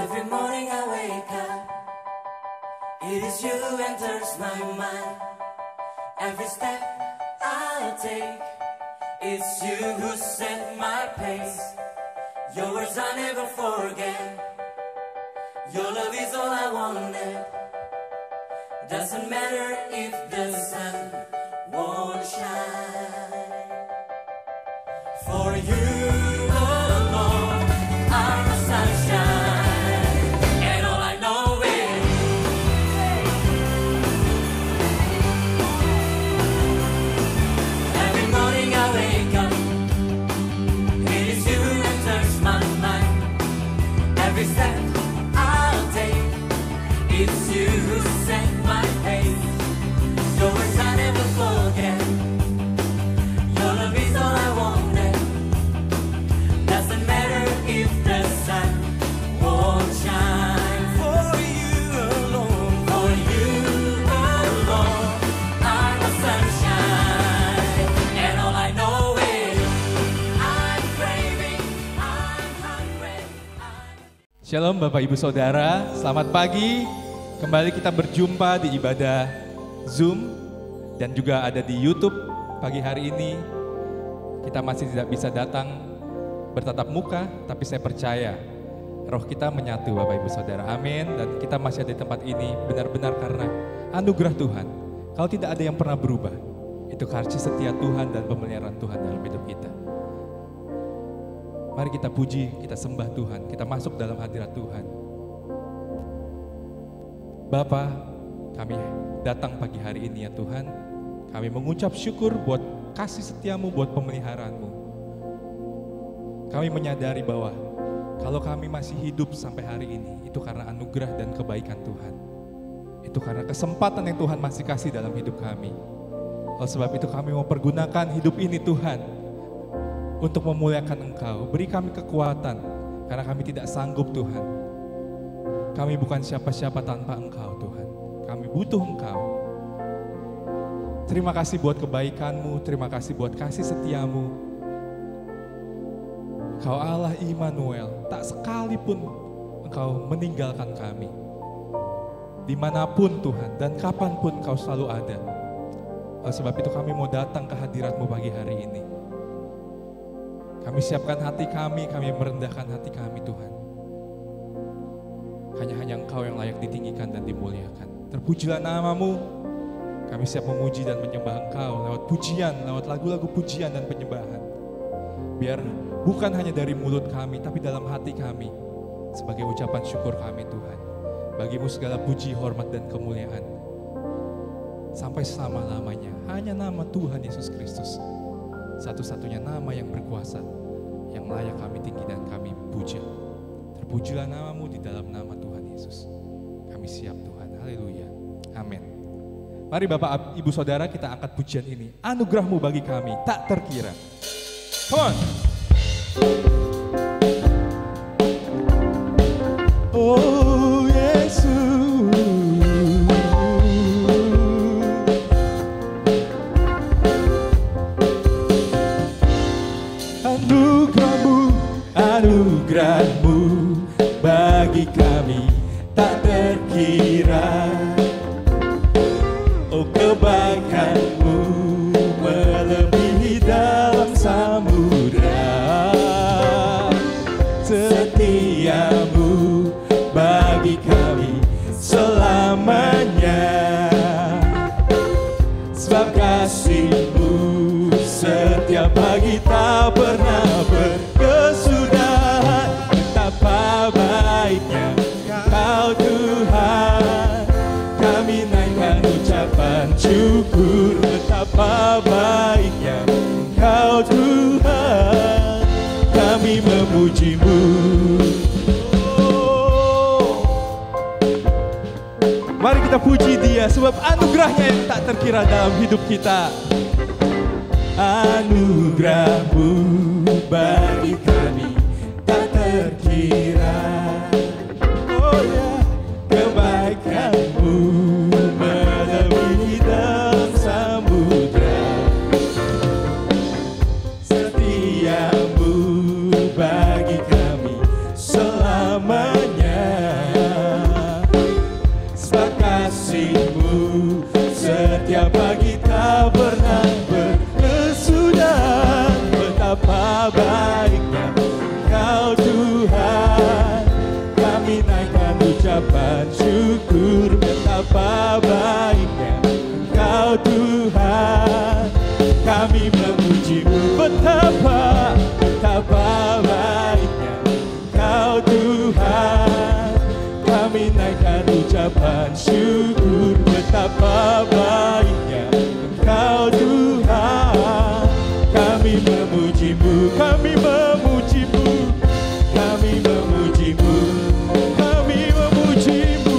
Every morning I wake up, it is you who enters my mind. Every step I take, it's you who set my pace. Your words I never forget, your love is all I wanted. Doesn't matter if the sun won't shine. For you alone are the sunshine, and all I know is every morning I wake up, it is you who enters my mind. Every step I'll take, it's you who set my pace. Your words I never forget, your love is all I wanted. Doesn't matter if the sun won't shine. For you alone are the sunshine, and all I know is I'm craving, I'm hungry. Shalom Bapak Ibu Saudara, selamat pagi. Kembali kita berjumpa di ibadah Zoom dan juga ada di YouTube pagi hari ini. Kita masih tidak bisa datang bertatap muka, tapi saya percaya roh kita menyatu Bapak Ibu Saudara. Amin. Dan kita masih ada di tempat ini benar-benar karena anugerah Tuhan. Kalau tidak ada yang pernah berubah, itu kasih setia Tuhan dan pemeliharaan Tuhan dalam hidup kita. Mari kita puji, kita sembah Tuhan, kita masuk dalam hadirat Tuhan. Bapa, kami datang pagi hari ini ya Tuhan. Kami mengucap syukur buat kasih setiamu, buat pemeliharaanmu. Kami menyadari bahwa kalau kami masih hidup sampai hari ini, itu karena anugerah dan kebaikan Tuhan. Itu karena kesempatan yang Tuhan masih kasih dalam hidup kami. Oleh sebab itu kami mau pergunakan hidup ini Tuhan, untuk memuliakan Engkau. Beri kami kekuatan, karena kami tidak sanggup Tuhan. Kami bukan siapa-siapa tanpa Engkau Tuhan. Kami butuh Engkau. Terima kasih buat kebaikan-Mu, terima kasih buat kasih setia-Mu. Engkau Allah Immanuel, tak sekalipun Engkau meninggalkan kami. Dimanapun Tuhan dan kapanpun Engkau selalu ada. Oleh sebab itu kami mau datang ke hadirat-Mu pagi hari ini. Kami siapkan hati kami merendahkan hati kami Tuhan. Hanya Engkau yang layak ditinggikan dan dimuliakan. Terpujilah nama-Mu. Kami siap memuji dan menyembah Engkau lewat pujian, lewat lagu-lagu pujian dan penyembahan. Biar bukan hanya dari mulut kami, tapi dalam hati kami. Sebagai ucapan syukur kami Tuhan. Bagimu segala puji, hormat dan kemuliaan. Sampai selama-lamanya. Hanya nama Tuhan Yesus Kristus. Satu-satunya nama yang berkuasa. Yang layak kami tinggi dan kami puja. Terpujilah nama-Mu di dalam nama Tuhan Yesus. Kami siap Tuhan. Haleluya. Amin. Mari Bapak Ibu Saudara kita angkat pujian ini. Anugerah-Mu bagi kami tak terkira. Come on. Oh Yesus. Anugerah-Mu bagi kami tak terkira. Oh kebaikan-Mu melebihi dalam samudra. Setia-Mu bagi kami selamanya. Sebab kasih-Mu setiap pagi tak pernah berkesudahan. Betapa baiknya Kau Tuhan, kami naikkan ucapan syukur. Betapa baiknya Kau Tuhan, kami memuji-Mu. Mari kita puji Dia sebab anugerahnya yang tak terkira dalam hidup kita. Anugerah-Mu bagi kami tak terkira. Oh ya, kebaikan-Mu melebihi dalam samudra. Setia-Mu bagi kami selamanya. memujimu. Betapa baiknya Engkau Tuhan. Kami naikkan ucapan syukur. Betapa baiknya Engkau Tuhan. Kami memujimu, kami memujimu, kami memujimu, kami memujimu,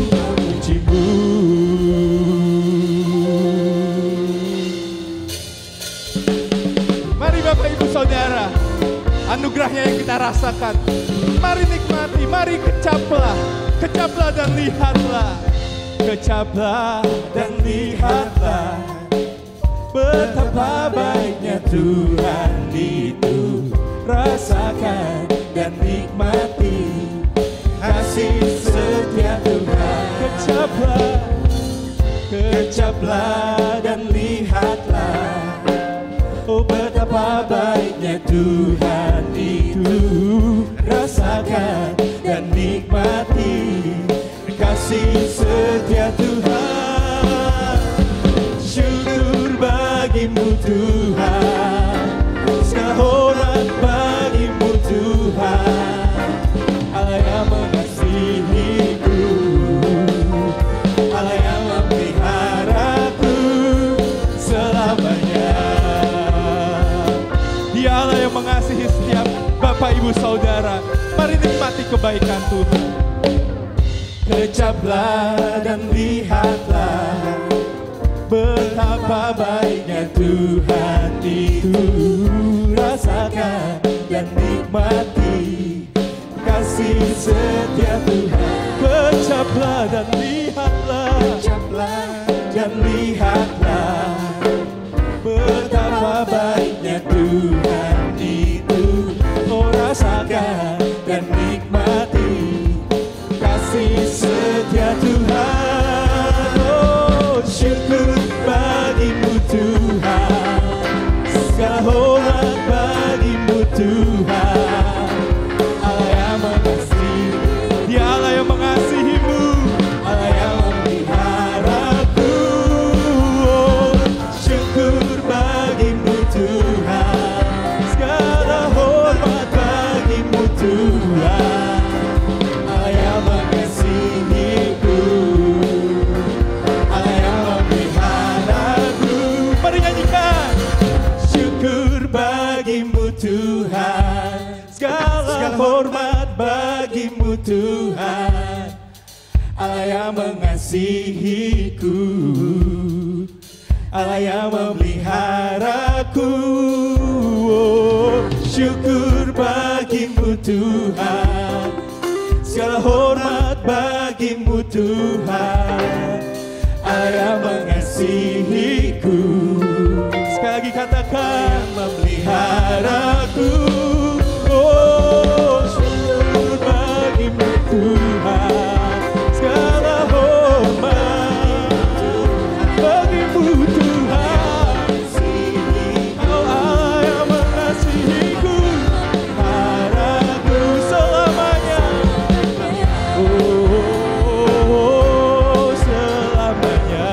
memujimu. Mari Bapak Ibu Saudara, anugerahnya yang kita rasakan. Mari nikmati, mari kecaplah, kecaplah dan lihatlah, kecaplah dan lihatlah. Betapa baiknya Tuhan itu. Rasakan dan nikmati kasih setia Tuhan. Kecaplah, kecaplah dan lihatlah. Oh betapa baiknya Tuhan itu. Rasakan dan nikmati kasih setia Tuhan. Syukur bagimu Tuhan, segala hormat bagimu Tuhan. Allah yang mengasihiku, Allah yang memeliharaku selamanya. Dia Allah yang mengasihi setiap Bapak Ibu Saudara. Mari nikmati kebaikan Tuhan. Kecaplah dan lihatlah, betapa baiknya Tuhan itu. Rasakan dan nikmati kasih setia Tuhan. Kecaplah dan lihatlah, kecaplah dan lihatlah, betapa baiknya Tuhan itu. Oh rasakan dan nikmati kasih setia Tuhan. Oh syukur bagimu Tuhan, segala hormat bagimu Tuhan. Allah yang mengasihi, Dia Allah yang mengasihimu, Allah yang memeliharaku. Oh syukur bagimu Tuhan, segala hormat bagimu Tuhan. Allah yang mengasihiku, Allah yang memeliharaku. Mari nyanyikan. Syukur bagimu Tuhan, segala hormat bagimu Tuhan. Allah yang mengasihiku, Allah yang memeliharaku. Oh, syukur bagimu Tuhan, segala hormat bagimu Tuhan. Allah yang mengasihiku. Sekali lagi katakan, memeliharaku. Oh syukur bagimu Tuhan, segala hormat bagimu Tuhan. Oh Allah yang mengasihiku, haraku selamanya. Oh selamanya,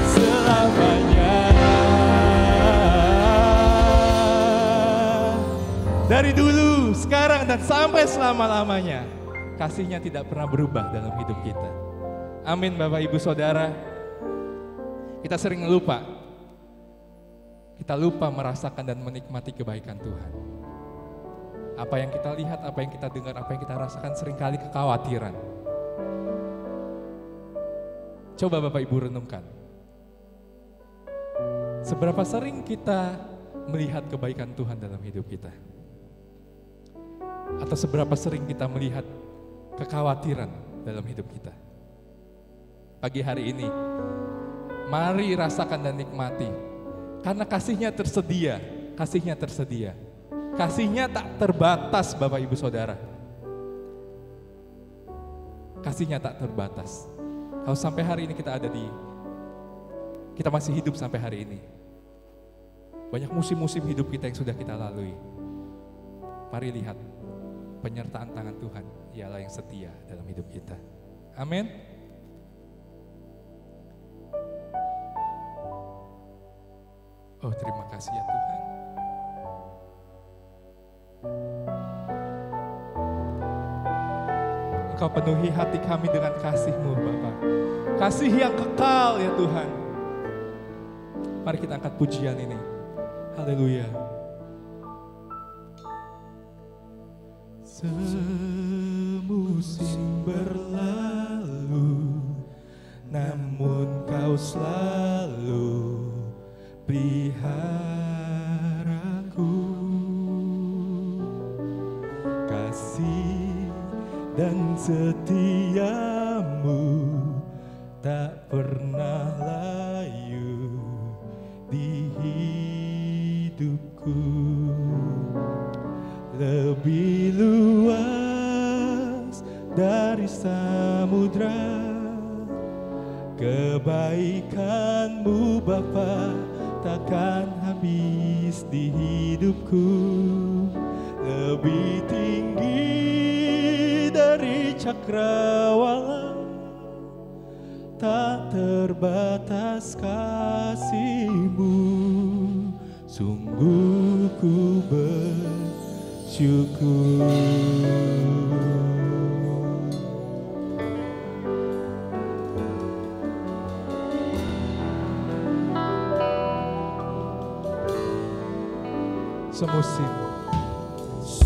selamanya. Dari dulu, sekarang, dan sampai selama-lamanya, kasih-Nya tidak pernah berubah dalam hidup kita. Amin Bapak Ibu Saudara. Kita sering lupa. Kita lupa merasakan dan menikmati kebaikan Tuhan. Apa yang kita lihat, apa yang kita dengar, apa yang kita rasakan seringkali kekhawatiran. Coba Bapak Ibu renungkan. Seberapa sering kita melihat kebaikan Tuhan dalam hidup kita? Atau seberapa sering kita melihat kekhawatiran dalam hidup kita? Pagi hari ini, mari rasakan dan nikmati. Karena kasih-Nya tersedia, kasih-Nya tersedia. Kasih-Nya tak terbatas Bapak Ibu Saudara. Kasih-Nya tak terbatas. Kalau sampai hari ini kita masih hidup sampai hari ini. Banyak musim-musim hidup kita yang sudah kita lalui. Mari lihat penyertaan tangan Tuhan, Ialah yang setia dalam hidup kita. Amin. Oh, terima kasih ya Tuhan. Engkau penuhi hati kami dengan kasih-Mu Bapa. Kasih yang kekal ya Tuhan. Mari kita angkat pujian ini. Haleluya. Semusim berlalu, namun Kau selalu peliharaku. Kasih dan setiamu tak pernah layu di hidupku. Lebih luas dari samudra, kebaikan-Mu Bapa takkan habis di hidupku. Lebih tinggi dari cakrawala, tak terbatas kasih-Mu. Sungguh ku bersyukur.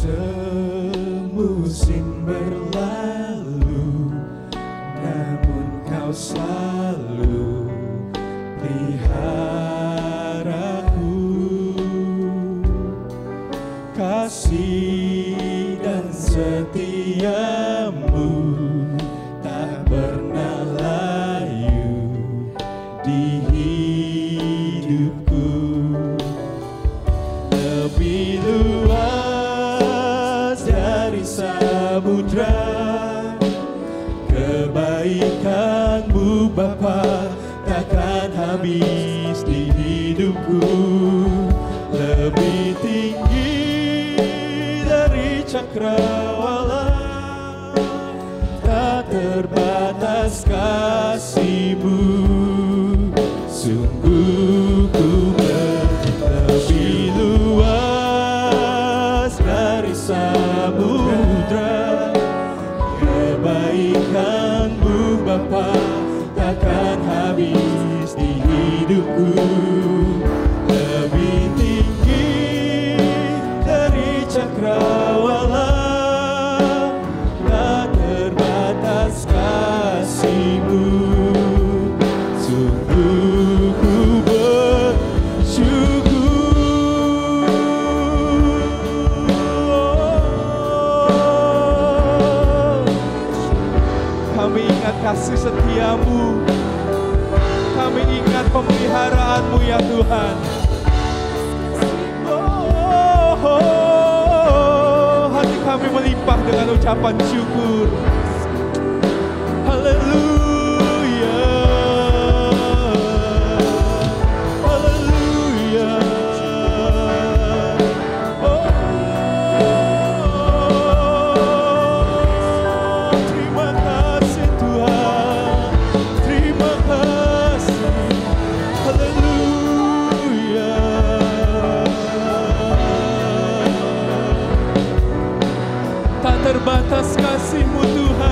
Semusim berlalu, namun Kau selalu peliharaku. Kasih dan setiamu tak pernah layu di hidupku. Lebih luas dari samudra, kebaikan-Mu Bapa takkan habis di hidupku. Lebih tinggi dari cakrawala, tak terbatas kasih-Mu. Sungguh ku lebih luas dari samudra, kebaikan-Mu Bapa takkan habis di hidupku. Lebih tinggi dari cakrawala, tak terbatas kasih-Mu. Sungguh ku bersyukur. Kami ingat kasih setia-Mu, kami ingat pemeliharaan-Mu ya Tuhan. Hati kami melimpah dengan ucapan syukur. Haleluya, haleluya. Terima kasih Tuhan, terima kasih. Haleluya. Tak terbatas kasih-Mu Tuhan.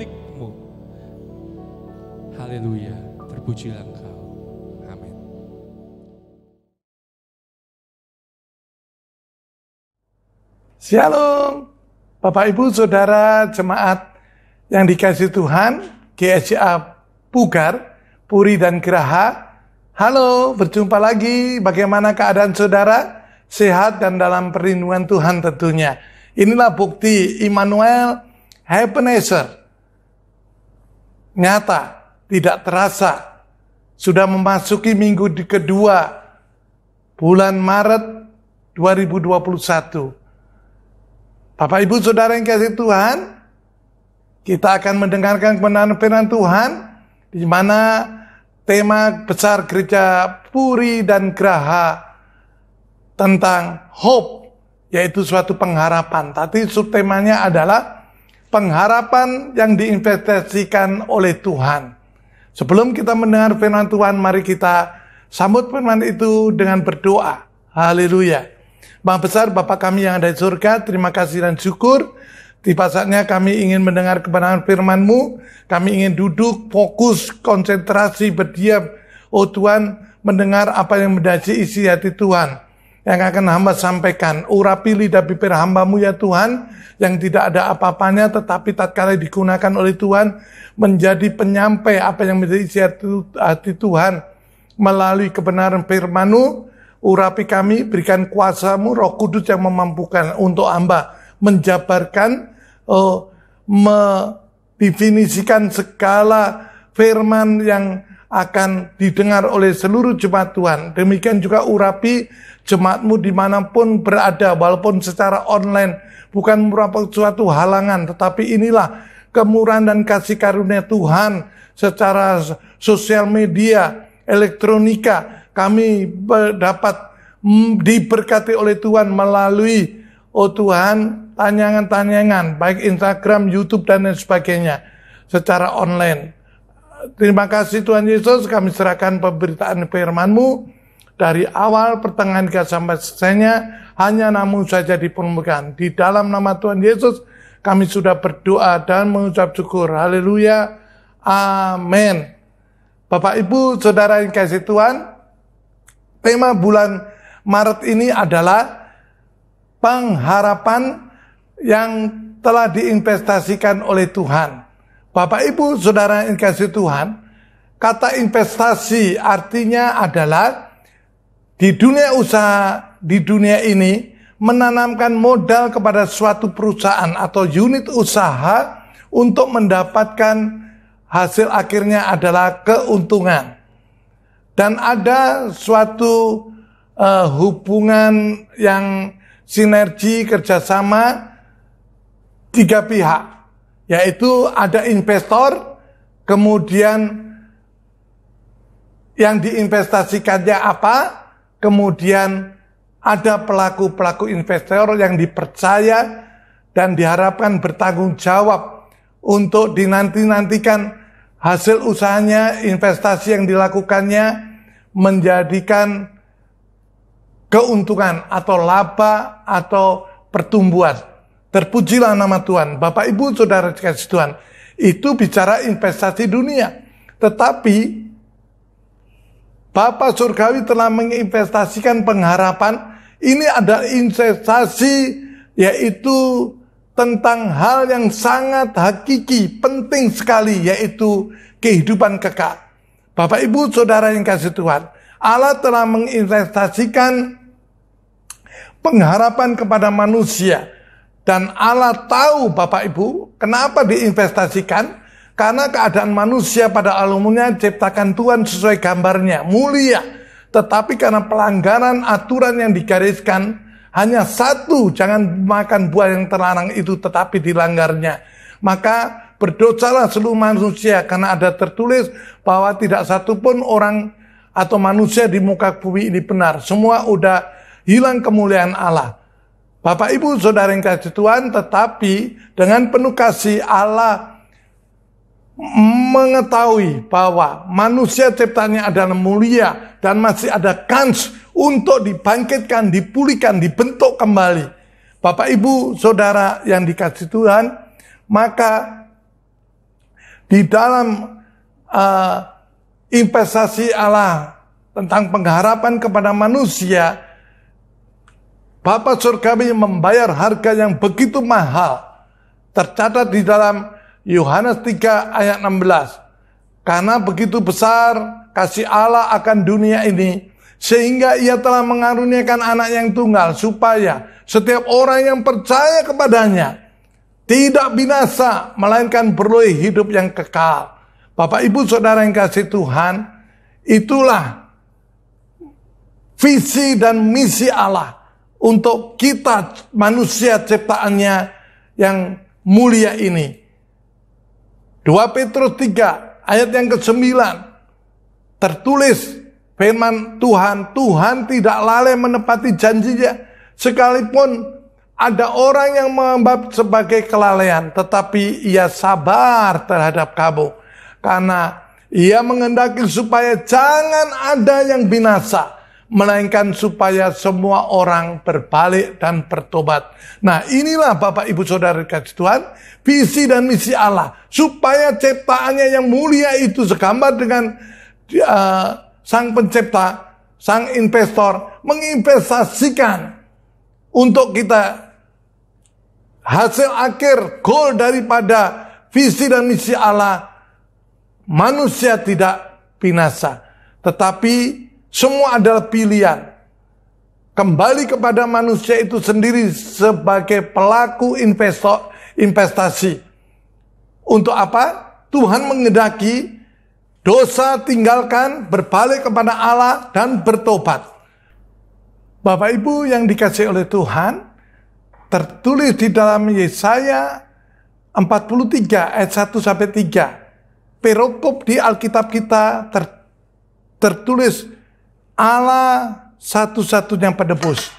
milikmu. Haleluya, terpujilah Engkau. Amin. Shalom, Bapak Ibu Saudara jemaat yang dikasihi Tuhan, GSCA Pugar, Puri dan Geraha. Halo, berjumpa lagi. Bagaimana keadaan saudara? Sehat dan dalam perlindungan Tuhan tentunya. Inilah bukti Immanuel Ebenezer. Nyata, tidak terasa. Sudah memasuki minggu kedua bulan Maret 2021. Bapak Ibu Saudara yang kasih Tuhan, kita akan mendengarkan kebenaran firman Tuhan, di mana tema besar gereja Puri dan Geraha tentang hope, yaitu suatu pengharapan. Tapi subtemanya adalah pengharapan yang diinvestasikan oleh Tuhan. Sebelum kita mendengar firman Tuhan, mari kita sambut firman itu dengan berdoa. Haleluya. Bapa besar, Bapa kami yang ada di surga, terima kasih dan syukur. Tiba saatnya kami ingin mendengar kebenaran firman-Mu. Kami ingin duduk, fokus, konsentrasi, berdiam. Oh Tuhan, mendengar apa yang menjadi isi hati Tuhan yang akan hamba sampaikan. Urapi lidah bibir hamba-Mu ya Tuhan, yang tidak ada apa-apanya, tetapi tatkala digunakan oleh Tuhan, menjadi penyampai apa yang menjadi isi hati Tuhan, melalui kebenaran firman-Mu. Urapi kami, berikan kuasa-Mu, Roh Kudus yang memampukan untuk hamba menjabarkan, mendefinisikan segala firman yang akan didengar oleh seluruh jemaat Tuhan. Demikian juga urapi jemaat-Mu dimanapun berada, walaupun secara online, bukan merupakan suatu halangan, tetapi inilah kemurahan dan kasih karunia Tuhan secara sosial media, elektronika. Kami dapat diberkati oleh Tuhan melalui, oh Tuhan, tanyangan-tanyangan, baik Instagram, YouTube, dan lain sebagainya, secara online. Terima kasih Tuhan Yesus, kami serahkan pemberitaan firman-Mu, dari awal, pertengahan, hingga sampai selesainya, hanya Namu saja dipermuliakan. Di dalam nama Tuhan Yesus, kami sudah berdoa dan mengucap syukur. Haleluya, amin. Bapak, Ibu, Saudara yang kasih Tuhan, tema bulan Maret ini adalah pengharapan yang telah diinvestasikan oleh Tuhan. Bapak, Ibu, Saudara yang kasih Tuhan, kata investasi artinya adalah di dunia usaha, di dunia ini, menanamkan modal kepada suatu perusahaan atau unit usaha untuk mendapatkan hasil akhirnya adalah keuntungan. Dan ada suatu hubungan yang sinergi kerjasama tiga pihak, yaitu ada investor, kemudian yang diinvestasikannya apa, kemudian ada pelaku-pelaku investor yang dipercaya dan diharapkan bertanggung jawab untuk dinanti-nantikan hasil usahanya, investasi yang dilakukannya menjadikan keuntungan atau laba atau pertumbuhan. Terpujilah nama Tuhan. Bapak, Ibu, Saudara dikasihi Tuhan, itu bicara investasi dunia. Tetapi Bapa Surgawi telah menginvestasikan pengharapan. Ini ada investasi, yaitu tentang hal yang sangat hakiki, penting sekali, yaitu kehidupan kekal. Bapak, Ibu, Saudara yang kasih Tuhan, Allah telah menginvestasikan pengharapan kepada manusia. Dan Allah tahu, Bapak Ibu, kenapa diinvestasikan? Karena keadaan manusia pada umumnya ciptakan Tuhan sesuai gambarnya, mulia. Tetapi karena pelanggaran aturan yang digariskan, hanya satu, jangan makan buah yang terlarang itu, tetapi dilanggarnya. Maka berdosalah seluruh manusia, karena ada tertulis bahwa tidak satupun orang atau manusia di muka bumi ini benar. Semua udah hilang kemuliaan Allah. Bapak, Ibu, Saudara yang kasih Tuhan, tetapi dengan penuh kasih Allah mengetahui bahwa manusia ciptaannya adalah mulia dan masih ada kans untuk dibangkitkan, dipulihkan, dibentuk kembali. Bapak, Ibu, Saudara yang dikasih Tuhan, maka di dalam investasi Allah tentang pengharapan kepada manusia, Bapa Surgawi membayar harga yang begitu mahal. Tercatat di dalam Yohanes 3 ayat 16. Karena begitu besar kasih Allah akan dunia ini, sehingga ia telah mengaruniakan anak yang tunggal, supaya setiap orang yang percaya kepadanya tidak binasa, melainkan beroleh hidup yang kekal. Bapak Ibu Saudara yang kasih Tuhan, itulah visi dan misi Allah untuk kita manusia ciptaannya yang mulia ini. 2 Petrus 3 ayat yang ke-9 tertulis firman Tuhan, Tuhan tidak lalai menepati janjinya, sekalipun ada orang yang menganggap sebagai kelalaian, tetapi ia sabar terhadap kamu, karena ia menghendaki supaya jangan ada yang binasa, melainkan supaya semua orang berbalik dan bertobat. Nah, inilah Bapak Ibu Saudara kasih Tuhan, visi dan misi Allah, supaya ciptaannya yang mulia itu segambar dengan Sang Pencipta, Sang Investor, menginvestasikan untuk kita hasil akhir, goal daripada visi dan misi Allah, manusia tidak binasa, tetapi semua adalah pilihan. Kembali kepada manusia itu sendiri sebagai pelaku investasi. Untuk apa? Tuhan menghendaki dosa tinggalkan, berbalik kepada Allah, dan bertobat. Bapak Ibu yang dikasihi oleh Tuhan, tertulis di dalam Yesaya 43 ayat 1-3. Perikop di Alkitab kita tertulis Allah satu-satunya penebus.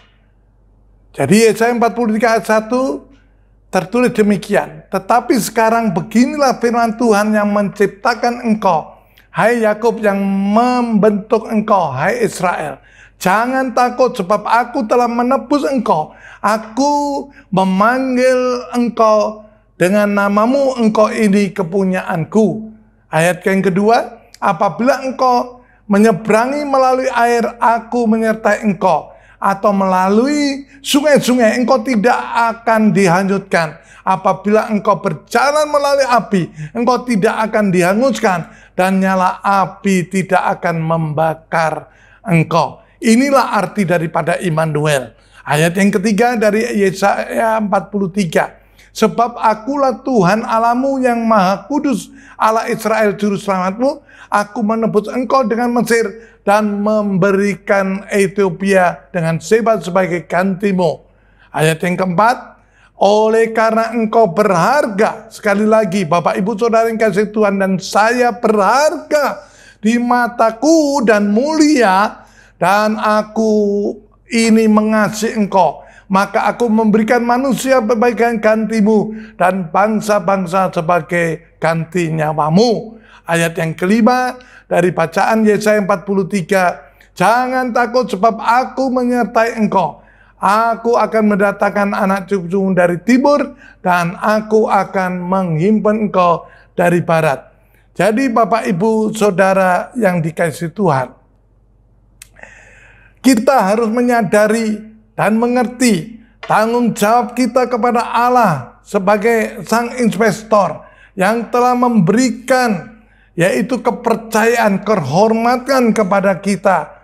Jadi Yesaya 43 ayat 1 tertulis demikian. Tetapi sekarang beginilah firman Tuhan yang menciptakan engkau, hai Yakub, yang membentuk engkau, hai Israel. Jangan takut, sebab aku telah menebus engkau. Aku memanggil engkau dengan namamu, engkau ini kepunyaanku. Ayat yang kedua, apabila engkau menyeberangi melalui air, aku menyertai engkau. Atau melalui sungai-sungai, engkau tidak akan dihanyutkan. Apabila engkau berjalan melalui api, engkau tidak akan dihanguskan. Dan nyala api tidak akan membakar engkau. Inilah arti daripada Immanuel. Ayat yang ketiga dari Yesaya 43. Sebab akulah Tuhan Allahmu yang maha kudus, Allah Israel juru selamatmu. Aku menebus engkau dengan Mesir dan memberikan Ethiopia dengan Seba sebagai gantimu. Ayat yang keempat. Oleh karena engkau berharga, sekali lagi Bapak Ibu Saudara yang kasih Tuhan, dan saya berharga di mataku dan mulia, dan aku ini mengasihi engkau, maka aku memberikan manusia sebagai gantimu dan bangsa-bangsa sebagai ganti nyawamu. Ayat yang kelima dari bacaan Yesaya 43, jangan takut sebab aku menyertai engkau. Aku akan mendatangkan anak cucumu dari timur, dan aku akan menghimpun engkau dari barat. Jadi Bapak Ibu Saudara yang dikasihi Tuhan, kita harus menyadari dan mengerti tanggung jawab kita kepada Allah sebagai Sang Investor yang telah memberikan yaitu kepercayaan, kehormatan kepada kita.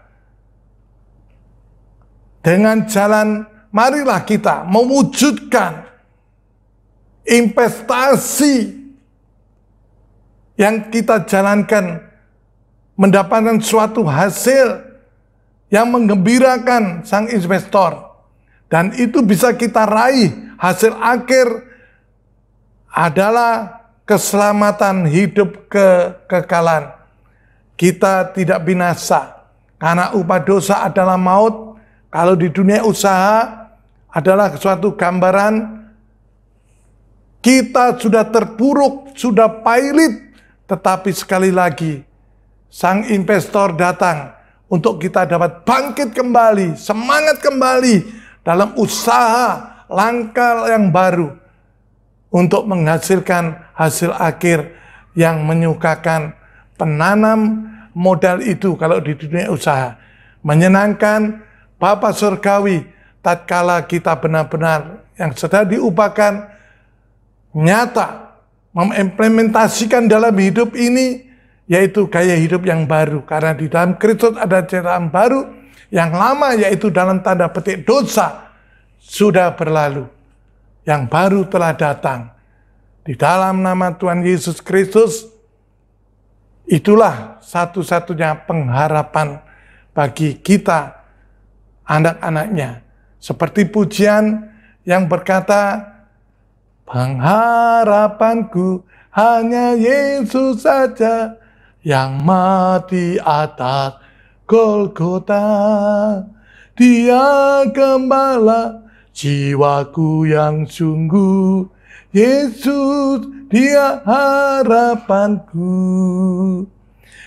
Dengan jalan, marilah kita mewujudkan investasi yang kita jalankan, mendapatkan suatu hasil yang menggembirakan sang investor. Dan itu bisa kita raih, hasil akhir adalah keselamatan hidup kekekalan. Kita tidak binasa, karena upah dosa adalah maut. Kalau di dunia usaha adalah suatu gambaran kita sudah terpuruk, sudah pailit, tetapi sekali lagi sang investor datang untuk kita dapat bangkit kembali, semangat kembali dalam usaha langkah yang baru untuk menghasilkan hasil akhir yang menyukakan penanam modal itu kalau di dunia usaha. Menyenangkan Bapa Surgawi tatkala kita benar-benar yang sedang diubahkan nyata mengimplementasikan dalam hidup ini, yaitu gaya hidup yang baru. Karena di dalam Kristus ada ciptaan baru, yang lama yaitu dalam tanda petik dosa sudah berlalu. Yang baru telah datang. Di dalam nama Tuhan Yesus Kristus, itulah satu-satunya pengharapan bagi kita, anak-anaknya. Seperti pujian yang berkata, pengharapanku hanya Yesus saja yang mati atas Golgota. Dia gembala jiwaku yang sungguh. Yesus, dia harapanku.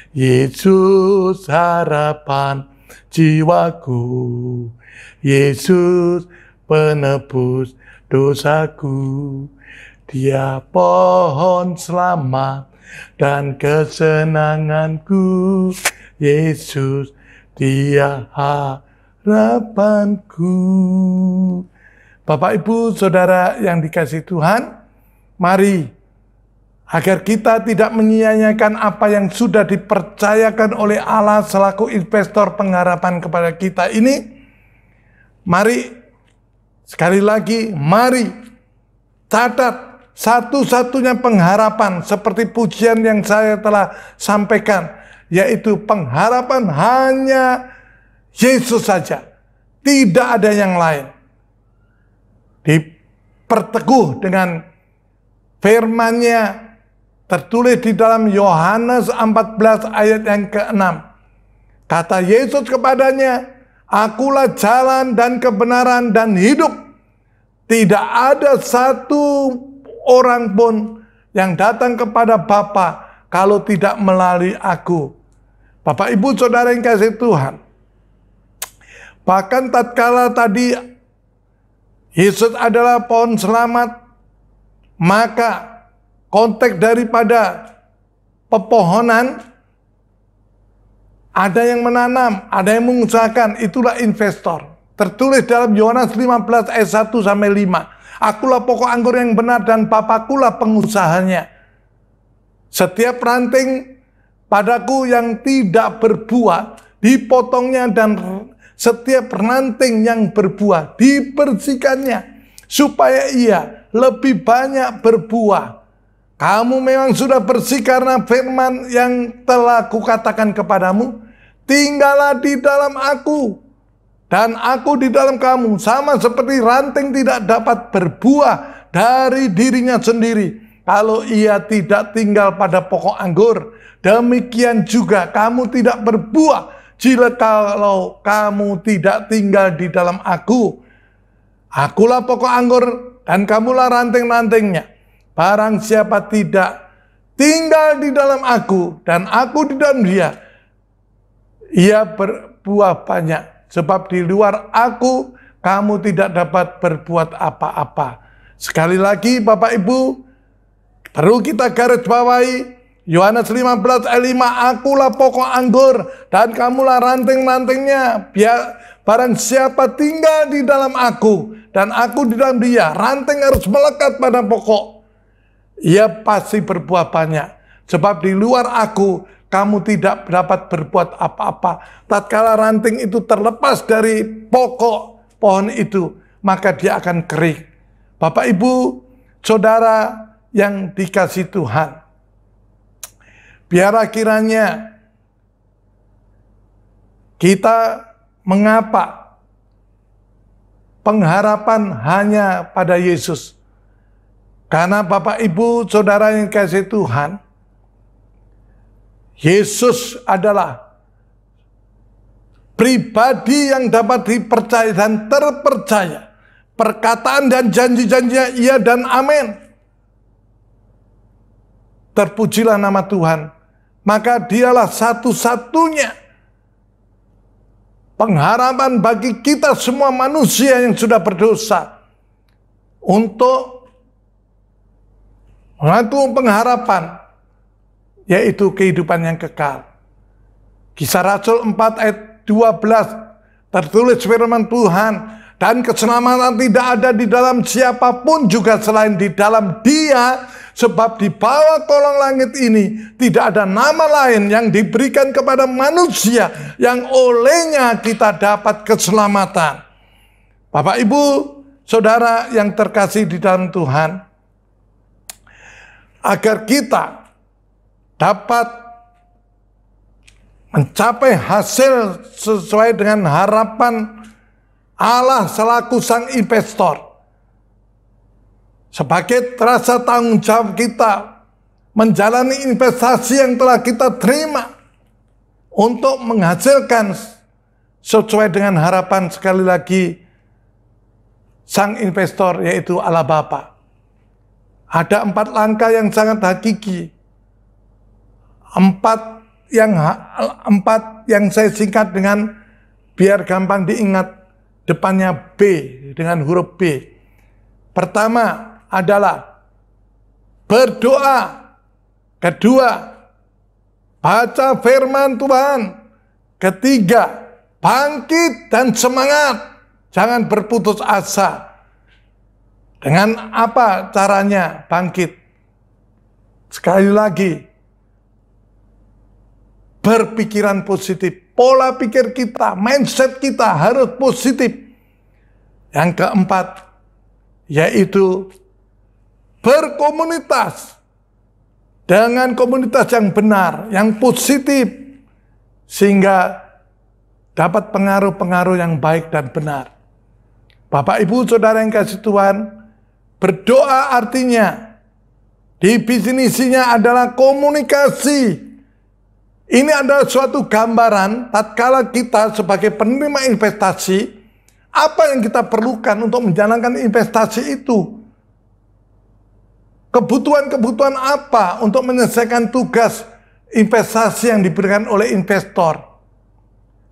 Yesus harapan jiwaku. Yesus penebus dosaku. Dia pohon selamat dan kesenanganku. Yesus, dia harapanku. Bapak, Ibu, Saudara yang dikasihi Tuhan, mari agar kita tidak menyia-nyiakan apa yang sudah dipercayakan oleh Allah selaku investor pengharapan kepada kita ini. Mari, sekali lagi, mari catat satu-satunya pengharapan seperti pujian yang saya telah sampaikan, yaitu pengharapan hanya Yesus saja, tidak ada yang lain. Diperteguh dengan firman-Nya tertulis di dalam Yohanes 14 ayat yang ke-6. Kata Yesus kepadanya, akulah jalan dan kebenaran dan hidup. Tidak ada satu orang pun yang datang kepada Bapa kalau tidak melalui aku. Bapak, Ibu, Saudara yang kasih Tuhan, bahkan tatkala tadi Yesus adalah pohon selamat, maka konteks daripada pepohonan, ada yang menanam, ada yang mengusahakan, itulah investor. Tertulis dalam Yohanes 15 ayat 1 sampai 5. Akulah pokok anggur yang benar dan Bapakulah pengusahanya. Setiap ranting padaku yang tidak berbuah dipotongnya, dan setiap ranting yang berbuah dibersihkannya supaya ia lebih banyak berbuah. Kamu memang sudah bersih karena firman yang telah kukatakan kepadamu. Tinggallah di dalam aku dan aku di dalam kamu. Sama seperti ranting tidak dapat berbuah dari dirinya sendiri kalau ia tidak tinggal pada pokok anggur. Demikian juga kamu tidak berbuah jika kalau kamu tidak tinggal di dalam aku. Akulah pokok anggur dan kamulah ranting-rantingnya. Barang siapa tidak tinggal di dalam aku dan aku di dalam dia, ia berbuah banyak. Sebab di luar aku, kamu tidak dapat berbuat apa-apa. Sekali lagi Bapak Ibu, perlu kita garis bawahi, Yohanes 15 ayat 5, akulah pokok anggur dan kamulah ranting-rantingnya. Barang siapa tinggal di dalam aku dan aku di dalam dia, ranting harus melekat pada pokok. Ia pasti berbuah banyak. Sebab di luar aku, kamu tidak dapat berbuat apa-apa. Tatkala ranting itu terlepas dari pokok pohon itu, maka dia akan kering. Bapak, Ibu, Saudara yang dikasihi Tuhan, biarlah kiranya kita mengapa pengharapan hanya pada Yesus. Karena Bapak, Ibu, Saudara yang dikasihi Tuhan, Yesus adalah pribadi yang dapat dipercaya dan terpercaya. Perkataan dan janji-janjinya iya dan amin. Terpujilah nama Tuhan. Maka dialah satu-satunya pengharapan bagi kita semua manusia yang sudah berdosa. Untuk mengatur pengharapan yaitu kehidupan yang kekal. Kisah Rasul 4 ayat 12 tertulis firman Tuhan, dan keselamatan tidak ada di dalam siapapun juga selain di dalam Dia, sebab di bawah kolong langit ini tidak ada nama lain yang diberikan kepada manusia yang olehnya kita dapat keselamatan. Bapak, Ibu, Saudara yang terkasih di dalam Tuhan, agar kita dapat mencapai hasil sesuai dengan harapan Allah selaku sang investor, sebagai rasa tanggung jawab kita menjalani investasi yang telah kita terima untuk menghasilkan sesuai dengan harapan, sekali lagi, sang investor, yaitu Allah Bapa. Ada 4 langkah yang sangat hakiki. 4 yang saya singkat dengan biar gampang diingat, depannya B dengan huruf B. Pertama adalah berdoa. Kedua, baca firman Tuhan. Ketiga, bangkit dan semangat. Jangan berputus asa. Dengan apa caranya bangkit? Sekali lagi, berpikiran positif. Pola pikir kita, mindset kita harus positif. Yang keempat, yaitu berkomunitas. Dengan komunitas yang benar, yang positif. Sehingga dapat pengaruh-pengaruh yang baik dan benar. Bapak, Ibu, Saudara yang kasih Tuhan, berdoa artinya, definisinya adalah komunikasi. Ini adalah suatu gambaran tatkala kita sebagai penerima investasi, apa yang kita perlukan untuk menjalankan investasi itu. Kebutuhan-kebutuhan apa untuk menyelesaikan tugas investasi yang diberikan oleh investor.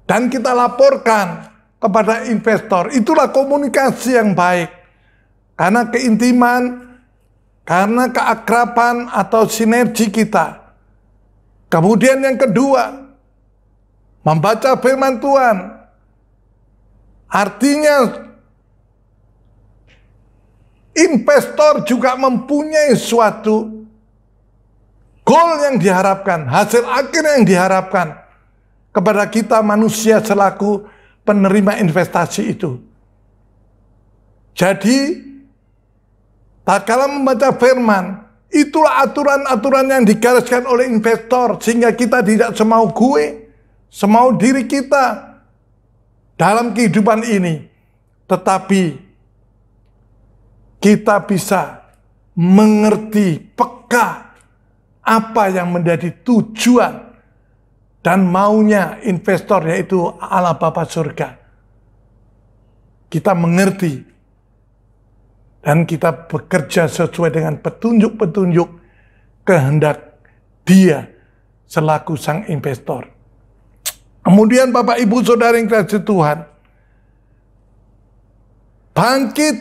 Dan kita laporkan kepada investor. Itulah komunikasi yang baik. Karena keintiman, karena keakraban atau sinergi kita. Kemudian yang kedua, membaca firman Tuhan. Artinya investor juga mempunyai suatu goal yang diharapkan, hasil akhir yang diharapkan kepada kita manusia selaku penerima investasi itu. Jadi, tatkala membaca firman, itulah aturan-aturan yang digariskan oleh investor, sehingga kita tidak semau gue, semau diri kita dalam kehidupan ini. Tetapi, kita bisa mengerti, peka, apa yang menjadi tujuan dan maunya investor, yaitu Allah Bapa Surga. Kita mengerti dan kita bekerja sesuai dengan petunjuk-petunjuk kehendak Dia selaku sang investor. Kemudian Bapak, Ibu, Saudara yang kasih Tuhan, bangkit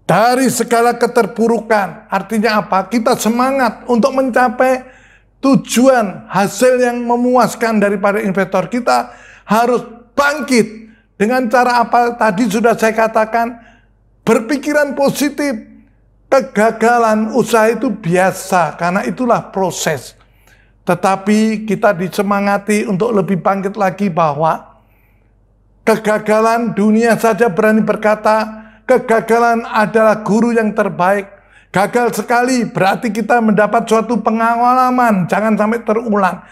dari segala keterpurukan. Artinya apa? Kita semangat untuk mencapai tujuan, hasil yang memuaskan daripada investor. Kita harus bangkit. Dengan cara apa? Tadi sudah saya katakan, berpikiran positif. Kegagalan usaha itu biasa, karena itulah proses. Tetapi kita disemangati untuk lebih bangkit lagi, bahwa kegagalan, dunia saja berani berkata, kegagalan adalah guru yang terbaik. Gagal sekali berarti kita mendapat suatu pengalaman, jangan sampai terulang.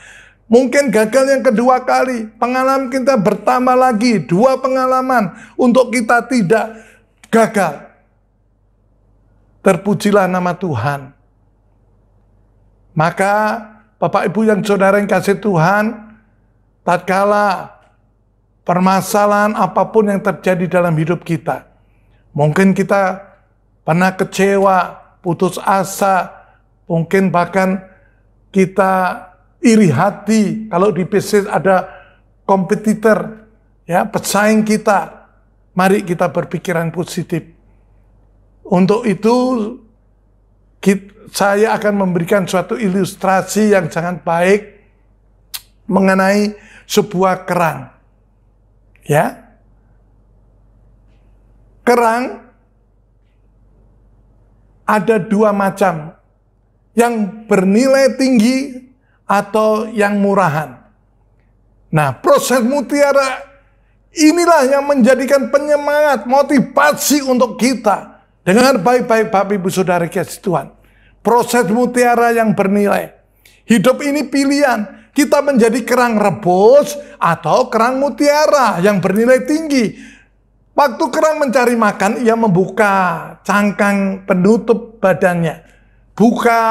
Mungkin gagal yang kedua kali, pengalaman kita bertambah lagi, 2 pengalaman untuk kita tidak gagal. Terpujilah nama Tuhan. Maka Bapak, Ibu, yang Saudara yang kasih Tuhan, tatkala permasalahan apapun yang terjadi dalam hidup kita, mungkin kita pernah kecewa, putus asa, mungkin bahkan kita iri hati kalau di bisnis ada kompetitor, ya, pesaing kita. Mari kita berpikiran positif. Untuk itu saya akan memberikan suatu ilustrasi yang sangat baik mengenai sebuah kerang. Ya. Kerang ada dua macam, yang bernilai tinggi atau yang murahan. Nah, proses mutiara inilah yang menjadikan penyemangat, motivasi untuk kita. Dengar baik-baik Bapak Ibu Saudara kasih Tuhan. Proses mutiara yang bernilai. Hidup ini pilihan. Kita menjadi kerang rebus atau kerang mutiara yang bernilai tinggi. Waktu kerang mencari makan, ia membuka cangkang penutup badannya. Buka,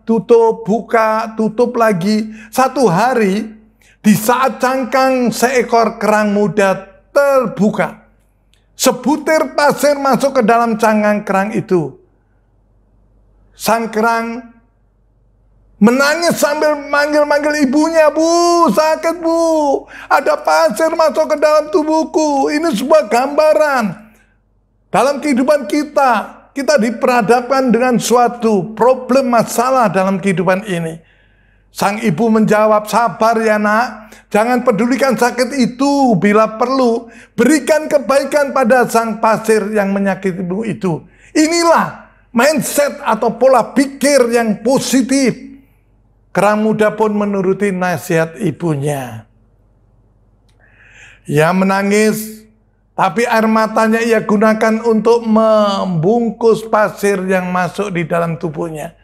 tutup lagi. Satu hari, di saat cangkang seekor kerang muda terbuka, sebutir pasir masuk ke dalam cangkang kerang itu. Sang kerang menangis sambil manggil-manggil ibunya, "Bu, sakit bu, ada pasir masuk ke dalam tubuhku." Ini sebuah gambaran. Dalam kehidupan kita diperhadapkan dengan suatu problem masalah dalam kehidupan ini. Sang ibu menjawab, "Sabar ya nak, jangan pedulikan sakit itu, bila perlu berikan kebaikan pada sang pasir yang menyakitimu itu." Inilah mindset atau pola pikir yang positif. Kerang muda pun menuruti nasihat ibunya. Ia menangis, tapi air matanya ia gunakan untuk membungkus pasir yang masuk di dalam tubuhnya.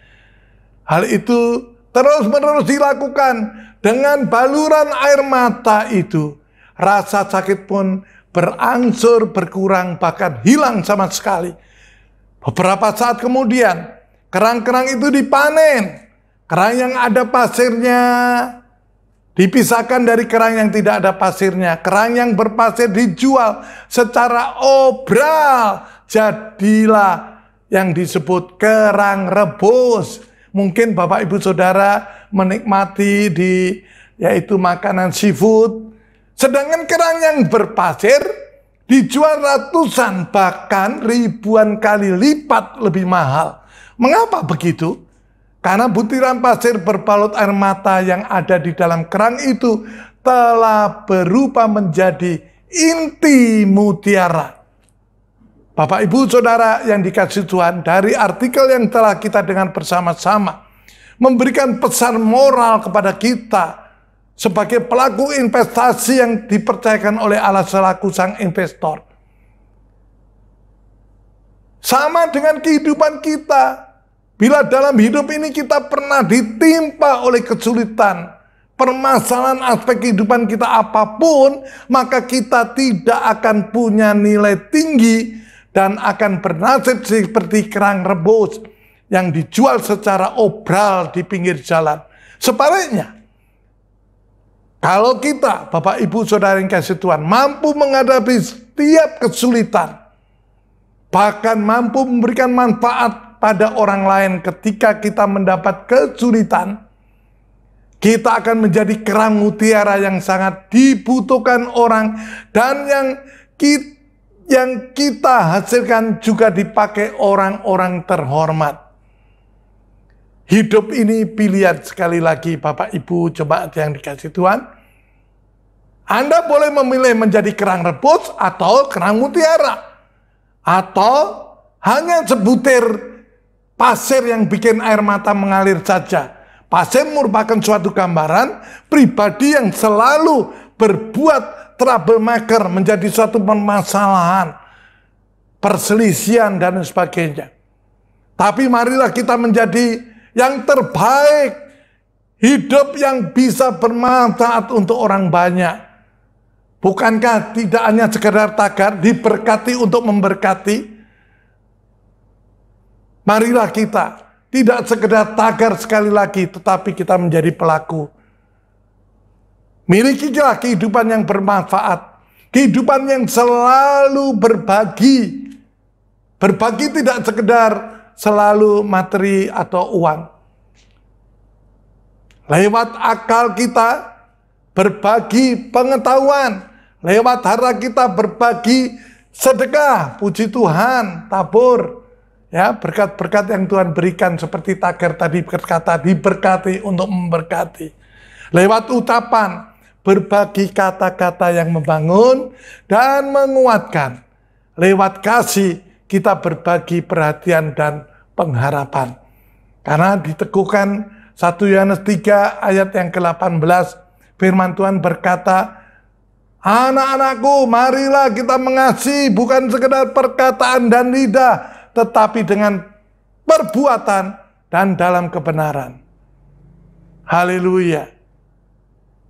Hal itu terus-menerus dilakukan. Dengan baluran air mata itu, rasa sakit pun berangsur berkurang, bahkan hilang sama sekali. Beberapa saat kemudian, kerang-kerang itu dipanen. Kerang yang ada pasirnya dipisahkan dari kerang yang tidak ada pasirnya. Kerang yang berpasir dijual secara obral. Jadilah yang disebut kerang rebus. Mungkin Bapak Ibu Saudara menikmati yaitu makanan seafood. Sedangkan kerang yang berpasir dijual ratusan bahkan ribuan kali lipat lebih mahal. Mengapa begitu? Karena butiran pasir berbalut air mata yang ada di dalam kerang itu telah berubah menjadi inti mutiara. Bapak Ibu Saudara yang dikasihi Tuhan, dari artikel yang telah kita dengar bersama-sama, memberikan pesan moral kepada kita sebagai pelaku investasi yang dipercayakan oleh Allah selaku sang investor. Sama dengan kehidupan kita. Bila dalam hidup ini kita pernah ditimpa oleh kesulitan, permasalahan aspek kehidupan kita apapun, maka kita tidak akan punya nilai tinggi dan akan bernasib seperti kerang rebus yang dijual secara obral di pinggir jalan. Sebaliknya, kalau kita, Bapak Ibu Saudara yang kasih Tuhan, mampu menghadapi setiap kesulitan, bahkan mampu memberikan manfaat pada orang lain ketika kita mendapat kesulitan, kita akan menjadi kerang mutiara yang sangat dibutuhkan orang, dan yang kita hasilkan juga dipakai orang-orang terhormat. Hidup ini pilihan, sekali lagi Bapak Ibu coba yang dikasih Tuhan. Anda boleh memilih menjadi kerang rebus atau kerang mutiara. Atau hanya sebutir pasir yang bikin air mata mengalir saja. Pasir merupakan suatu gambaran pribadi yang selalu berbuat troublemaker, menjadi suatu permasalahan, perselisihan dan sebagainya. Tapi marilah kita menjadi yang terbaik, hidup yang bisa bermanfaat untuk orang banyak. Bukankah tidak hanya sekedar tagar, diberkati untuk memberkati? Marilah kita tidak sekedar tagar sekali lagi, tetapi kita menjadi pelaku. Milikilah kehidupan yang bermanfaat, kehidupan yang selalu berbagi. Berbagi tidak sekedar selalu materi atau uang. Lewat akal kita berbagi pengetahuan, lewat harta kita berbagi sedekah, puji Tuhan, tabur. Ya, berkat-berkat yang Tuhan berikan seperti Tagar tadi berkata, diberkati untuk memberkati. Lewat ucapan, berbagi kata-kata yang membangun dan menguatkan. Lewat kasih, kita berbagi perhatian dan pengharapan. Karena diteguhkan 1 Yohanes 3 ayat yang ke-18, firman Tuhan berkata, anak-anakku, marilah kita mengasihi bukan sekedar perkataan dan lidah, tetapi dengan perbuatan dan dalam kebenaran. Haleluya.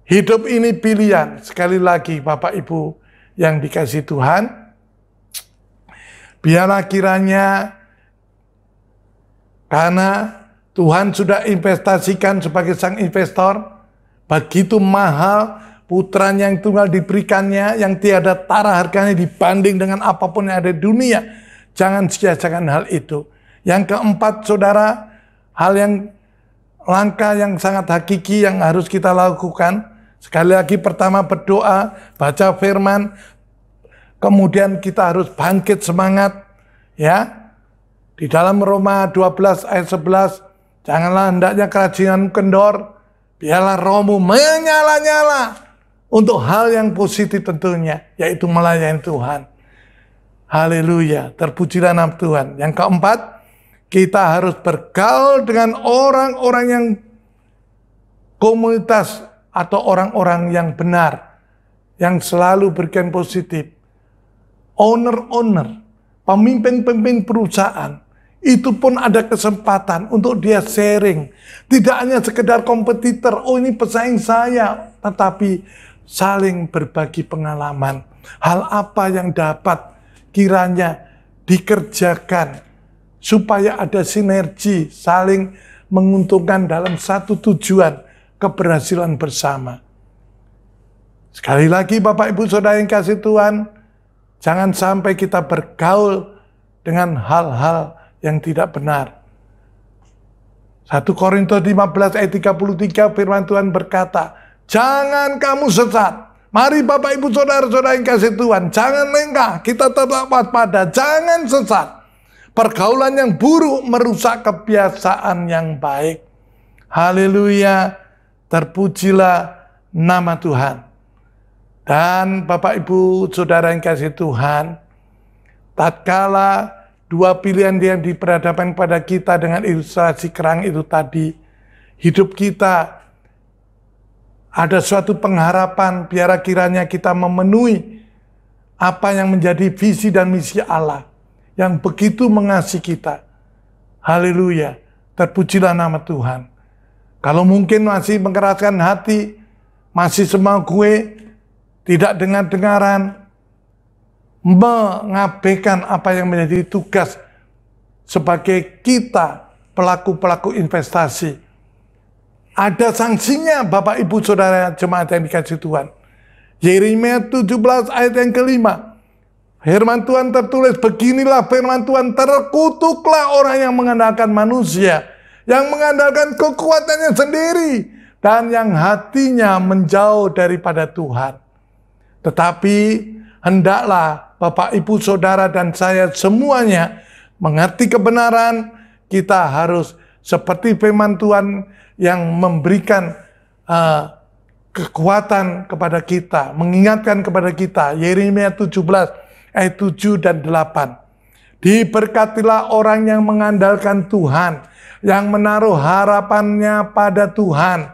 Hidup ini pilihan. Sekali lagi Bapak Ibu yang dikasihi Tuhan, biarlah kiranya karena Tuhan sudah investasikan sebagai sang investor, begitu mahal putranya yang tunggal diberikannya, yang tiada tara harganya dibanding dengan apapun yang ada di dunia. Jangan sia-siakan hal itu. Yang keempat, saudara, hal yang langkah yang sangat hakiki yang harus kita lakukan. Sekali lagi, pertama berdoa, baca firman, kemudian kita harus bangkit semangat, ya. Di dalam Roma 12 ayat 11, janganlah hendaknya kerajinan kendor, biarlah rohmu menyala-nyala untuk hal yang positif tentunya, yaitu melayani Tuhan. Haleluya, terpujilah nama Tuhan. Yang keempat, kita harus bergaul dengan orang-orang yang komunitas atau orang-orang yang benar, yang selalu berikan positif. Owner-owner, pemimpin-pemimpin perusahaan, itu pun ada kesempatan untuk dia sharing. Tidak hanya sekedar kompetitor, oh ini pesaing saya, tetapi saling berbagi pengalaman. Hal apa yang dapat kiranya dikerjakan supaya ada sinergi, saling menguntungkan dalam satu tujuan, keberhasilan bersama. Sekali lagi Bapak Ibu Saudara yang kasih Tuhan, jangan sampai kita bergaul dengan hal-hal yang tidak benar. 1 Korintus 15 ayat 33 firman Tuhan berkata, jangan kamu sesat. Mari Bapak Ibu Saudara-saudara yang kasih Tuhan, jangan lengah, kita tetap waspada, jangan sesat. Pergaulan yang buruk merusak kebiasaan yang baik. Haleluya, terpujilah nama Tuhan. Dan Bapak Ibu Saudara yang kasih Tuhan, tatkala dua pilihan yang diperhadapkan pada kita dengan ilustrasi kerang itu tadi, hidup kita ada suatu pengharapan, biar kiranya kita memenuhi apa yang menjadi visi dan misi Allah yang begitu mengasihi kita. Haleluya, terpujilah nama Tuhan. Kalau mungkin masih mengeraskan hati, masih semau gue, tidak dengar-dengaran, mengabaikan apa yang menjadi tugas sebagai kita pelaku-pelaku investasi. Ada sanksinya Bapak Ibu Saudara jemaat yang dikasihi Tuhan. Yeremia 17 ayat yang kelima. Firman Tuhan tertulis, beginilah firman Tuhan, terkutuklah orang yang mengandalkan manusia, yang mengandalkan kekuatannya sendiri, dan yang hatinya menjauh daripada Tuhan. Tetapi hendaklah Bapak Ibu Saudara dan saya semuanya mengerti kebenaran. Kita harus seperti firman Tuhan yang memberikan kekuatan kepada kita, mengingatkan kepada kita. Yeremia 17 ayat 7 dan 8. Diberkatilah orang yang mengandalkan Tuhan, yang menaruh harapannya pada Tuhan.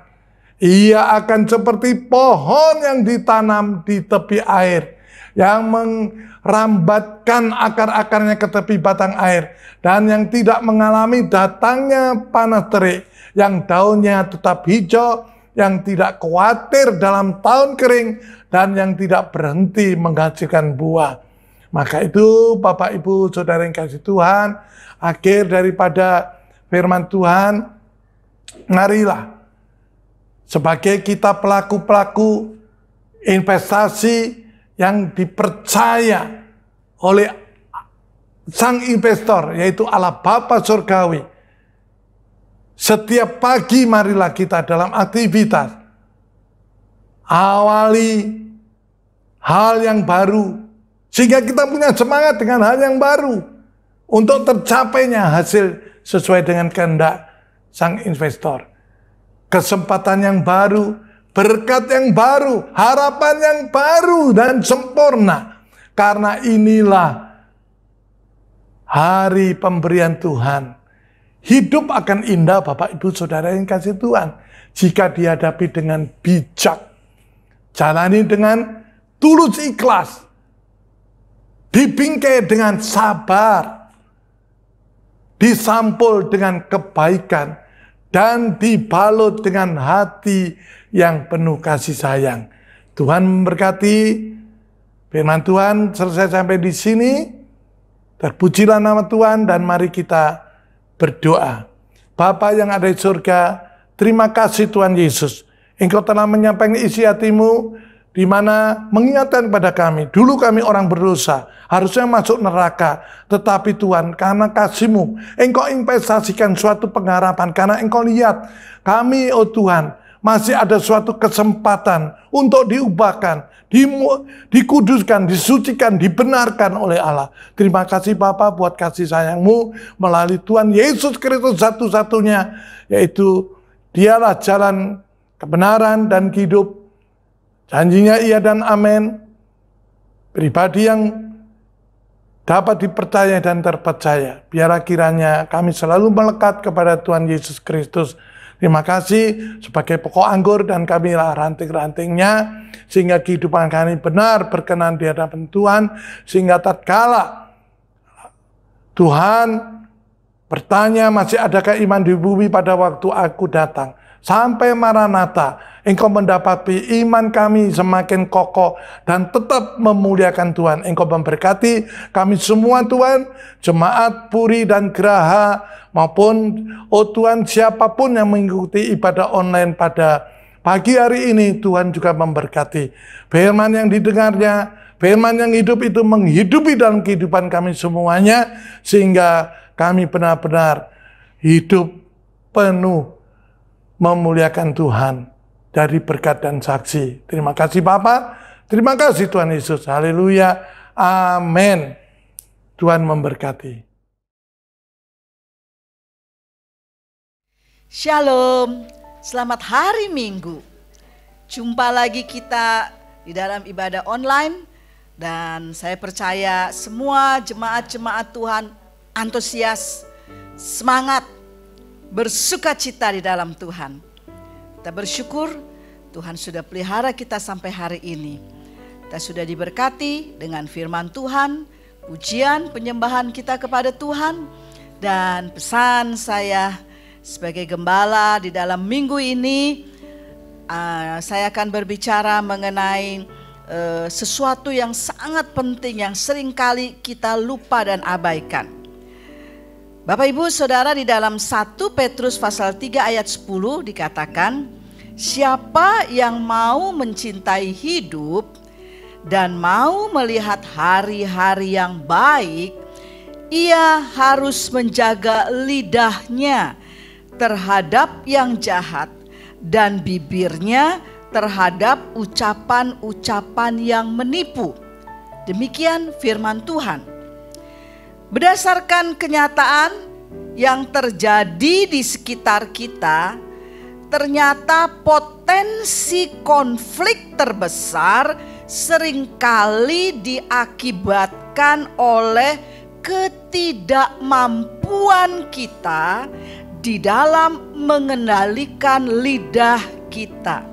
Ia akan seperti pohon yang ditanam di tepi air, yang merambatkan akar-akarnya ke tepi batang air, dan yang tidak mengalami datangnya panas terik, yang daunnya tetap hijau, yang tidak khawatir dalam tahun kering, dan yang tidak berhenti menghasilkan buah. Maka itu Bapak Ibu Saudara yang kasih Tuhan, akhir daripada firman Tuhan, marilah sebagai kita pelaku-pelaku investasi yang dipercaya oleh sang investor, yaitu Allah Bapa Surgawi. Setiap pagi marilah kita dalam aktivitas awali hal yang baru, sehingga kita punya semangat dengan hal yang baru untuk tercapainya hasil sesuai dengan kehendak sang investor. Kesempatan yang baru, berkat yang baru, harapan yang baru dan sempurna. Karena inilah hari pemberian Tuhan. Hidup akan indah Bapak Ibu Saudara yang kasih Tuhan, jika dihadapi dengan bijak. Jalani dengan tulus ikhlas. Dibingkai dengan sabar. Disampul dengan kebaikan. Dan dibalut dengan hati yang penuh kasih sayang. Tuhan memberkati. Firman Tuhan selesai sampai di sini. Terpujilah nama Tuhan dan mari kita berdoa. Bapa yang ada di surga, terima kasih Tuhan Yesus. Engkau telah menyampaikan isi hatimu, di mana mengingatkan kepada kami, dulu kami orang berdosa, harusnya masuk neraka. Tetapi Tuhan, karena kasih-Mu, Engkau investasikan suatu pengharapan, karena Engkau lihat kami, oh Tuhan, masih ada suatu kesempatan untuk diubahkan, dikuduskan, disucikan, dibenarkan oleh Allah. Terima kasih Bapa buat kasih sayang-Mu melalui Tuhan Yesus Kristus satu-satunya, yaitu Dialah jalan kebenaran dan hidup. Janjinya iya dan amin. Pribadi yang dapat dipercaya dan terpercaya. Biarlah kiranya kami selalu melekat kepada Tuhan Yesus Kristus. Terima kasih sebagai pokok anggur dan kamilah ranting-rantingnya. Sehingga kehidupan kami benar berkenan di hadapan Tuhan. Sehingga tatkala Tuhan bertanya, masih adakah iman di bumi pada waktu aku datang? Sampai Maranatha, Engkau mendapati iman kami semakin kokoh dan tetap memuliakan Tuhan. Engkau memberkati kami semua Tuhan, jemaat Puri dan Geraha, maupun oh Tuhan siapapun yang mengikuti ibadah online pada pagi hari ini. Tuhan juga memberkati. Firman yang didengarnya, firman yang hidup itu menghidupi dalam kehidupan kami semuanya, sehingga kami benar-benar hidup penuh memuliakan Tuhan dari berkat dan saksi. Terima kasih Bapa, terima kasih Tuhan Yesus. Haleluya, amin. Tuhan memberkati. Shalom, selamat hari Minggu. Jumpa lagi kita di dalam ibadah online. Dan saya percaya semua jemaat-jemaat Tuhan antusias, semangat, bersukacita di dalam Tuhan. Kita bersyukur Tuhan sudah pelihara kita sampai hari ini. Kita sudah diberkati dengan firman Tuhan, pujian, penyembahan kita kepada Tuhan. Dan pesan saya sebagai gembala di dalam minggu ini, saya akan berbicara mengenai sesuatu yang sangat penting yang seringkali kita lupa dan abaikan. Bapak Ibu Saudara, di dalam 1 Petrus pasal 3 ayat 10 dikatakan, siapa yang mau mencintai hidup dan mau melihat hari-hari yang baik, ia harus menjaga lidahnya terhadap yang jahat dan bibirnya terhadap ucapan-ucapan yang menipu. Demikian firman Tuhan. Berdasarkan kenyataan yang terjadi di sekitar kita, ternyata potensi konflik terbesar seringkali diakibatkan oleh ketidakmampuan kita di dalam mengendalikan lidah kita.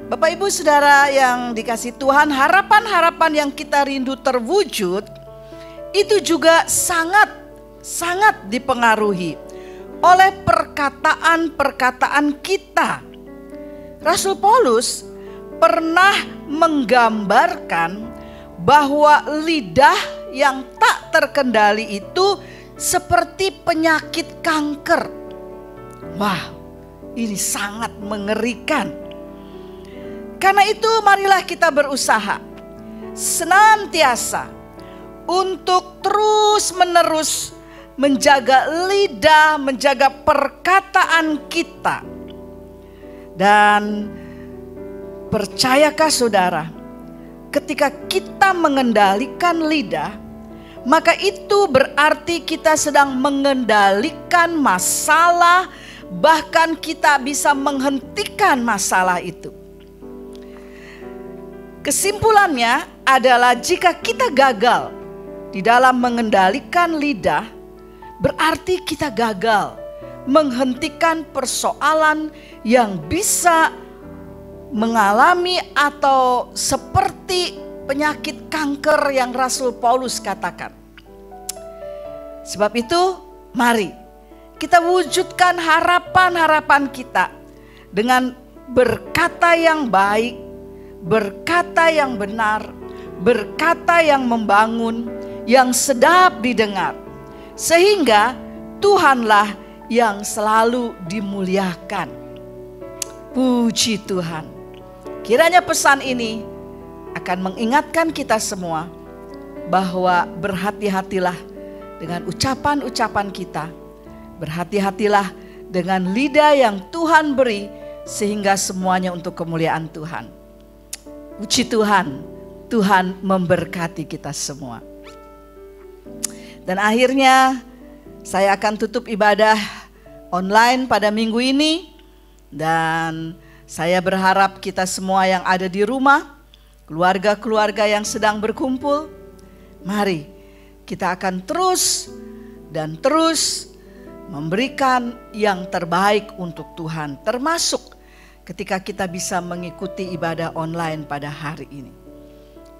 Bapak Ibu Saudara yang dikasihi Tuhan, harapan-harapan yang kita rindu terwujud itu juga sangat dipengaruhi oleh perkataan-perkataan kita. Rasul Paulus pernah menggambarkan bahwa lidah yang tak terkendali itu seperti penyakit kanker. Wah, ini sangat mengerikan. Karena itu marilah kita berusaha senantiasa untuk terus-menerus menjaga lidah, menjaga perkataan kita. Dan percayakah saudara, ketika kita mengendalikan lidah, maka itu berarti kita sedang mengendalikan masalah, bahkan kita bisa menghentikan masalah itu. Kesimpulannya adalah jika kita gagal di dalam mengendalikan lidah, berarti kita gagal menghentikan persoalan yang bisa mengalami atau seperti penyakit kanker yang Rasul Paulus katakan. Sebab itu, mari kita wujudkan harapan-harapan kita dengan berkata yang baik, berkata yang benar, berkata yang membangun, yang sedap didengar. Sehingga Tuhanlah yang selalu dimuliakan. Puji Tuhan. Kiranya pesan ini akan mengingatkan kita semua bahwa berhati-hatilah dengan ucapan-ucapan kita. Berhati-hatilah dengan lidah yang Tuhan beri sehingga semuanya untuk kemuliaan Tuhan. Puji Tuhan, Tuhan memberkati kita semua. Dan akhirnya saya akan tutup ibadah online pada minggu ini. Dan saya berharap kita semua yang ada di rumah, keluarga-keluarga yang sedang berkumpul, mari kita akan terus dan terus memberikan yang terbaik untuk Tuhan, termasuk ketika kita bisa mengikuti ibadah online pada hari ini.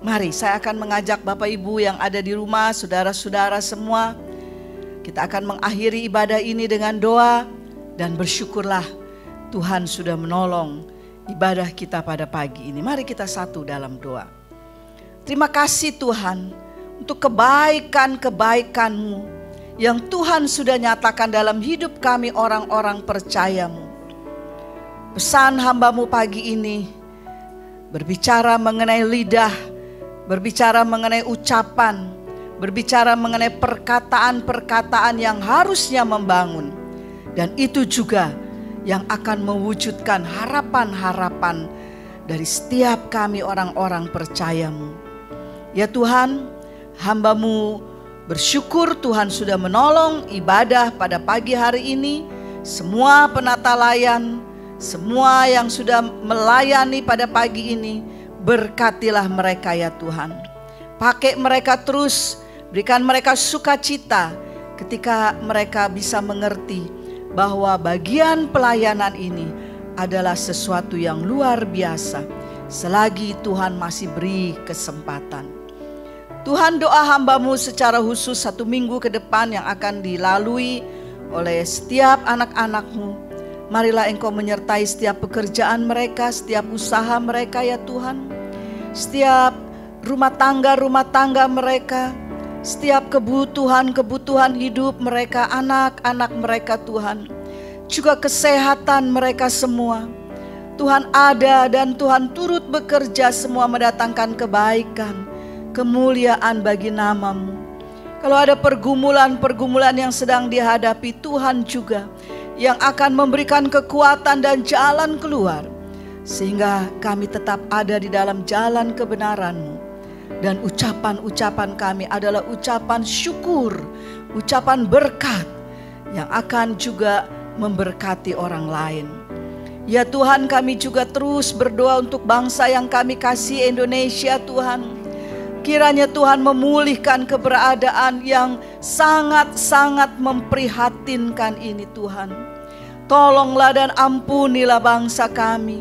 Mari saya akan mengajak Bapak Ibu yang ada di rumah, saudara-saudara semua, kita akan mengakhiri ibadah ini dengan doa dan bersyukurlah Tuhan sudah menolong ibadah kita pada pagi ini. Mari kita satu dalam doa. Terima kasih Tuhan untuk kebaikan-kebaikan-Mu yang Tuhan sudah nyatakan dalam hidup kami orang-orang percaya-Mu. Pesan hamba-Mu pagi ini berbicara mengenai lidah, berbicara mengenai ucapan, berbicara mengenai perkataan-perkataan yang harusnya membangun. Dan itu juga yang akan mewujudkan harapan-harapan dari setiap kami orang-orang percaya-Mu. Ya Tuhan, hamba-Mu bersyukur Tuhan sudah menolong ibadah pada pagi hari ini. Semua penata layan, semua yang sudah melayani pada pagi ini, berkatilah mereka ya Tuhan. Pakai mereka terus, berikan mereka sukacita ketika mereka bisa mengerti bahwa bagian pelayanan ini adalah sesuatu yang luar biasa selagi Tuhan masih beri kesempatan. Tuhan, doa hamba-Mu secara khusus 1 minggu ke depan yang akan dilalui oleh setiap anak-anak-Mu. Marilah Engkau menyertai setiap pekerjaan mereka, setiap usaha mereka ya Tuhan. Setiap rumah tangga mereka, setiap kebutuhan hidup mereka, anak-anak mereka Tuhan. Juga kesehatan mereka semua. Tuhan ada dan Tuhan turut bekerja semua mendatangkan kebaikan, kemuliaan bagi nama-Mu. Kalau ada pergumulan-pergumulan yang sedang dihadapi, Tuhan juga yang akan memberikan kekuatan dan jalan keluar. Sehingga kami tetap ada di dalam jalan kebenaran-Mu. Dan ucapan-ucapan kami adalah ucapan syukur, ucapan berkat yang akan juga memberkati orang lain. Ya Tuhan, kami juga terus berdoa untuk bangsa yang kami kasih, Indonesia Tuhan. Kiranya Tuhan memulihkan keberadaan yang sangat-sangat memprihatinkan ini Tuhan. Tolonglah dan ampunilah bangsa kami.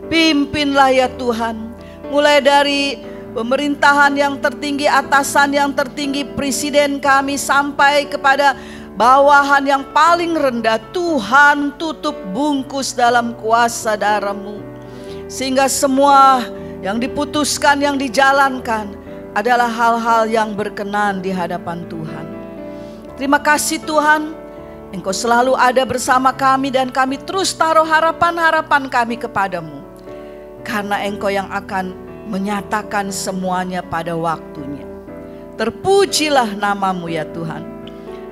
Pimpinlah ya Tuhan. Mulai dari pemerintahan yang tertinggi, atasan yang tertinggi, presiden kami sampai kepada bawahan yang paling rendah. Tuhan tutup bungkus dalam kuasa darah-Mu. Sehingga semua yang diputuskan, yang dijalankan adalah hal-hal yang berkenan di hadapan Tuhan. Terima kasih Tuhan, Engkau selalu ada bersama kami dan kami terus taruh harapan-harapan kami kepadamu. Karena Engkau yang akan menyatakan semuanya pada waktunya. Terpujilah nama-Mu ya Tuhan.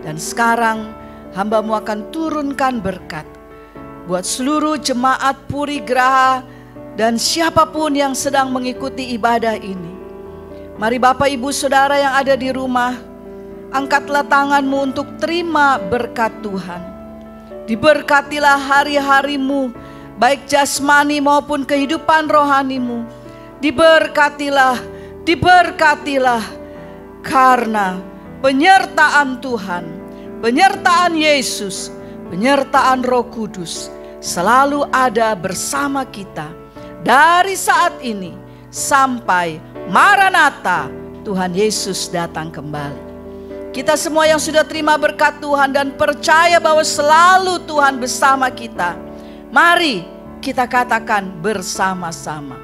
Dan sekarang hamba-Mu akan turunkan berkat buat seluruh jemaat Puri Graha dan siapapun yang sedang mengikuti ibadah ini. Mari Bapak Ibu Saudara yang ada di rumah, angkatlah tanganmu untuk terima berkat Tuhan. Diberkatilah hari-harimu, baik jasmani maupun kehidupan rohanimu. Diberkatilah, diberkatilah, karena penyertaan Tuhan, penyertaan Yesus, penyertaan Roh Kudus selalu ada bersama kita dari saat ini sampai Maranatha, Tuhan Yesus datang kembali. Kita semua yang sudah terima berkat Tuhan dan percaya bahwa selalu Tuhan bersama kita, mari kita katakan bersama-sama.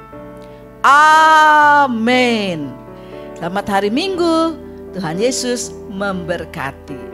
Amin. Selamat hari Minggu. Tuhan Yesus memberkati.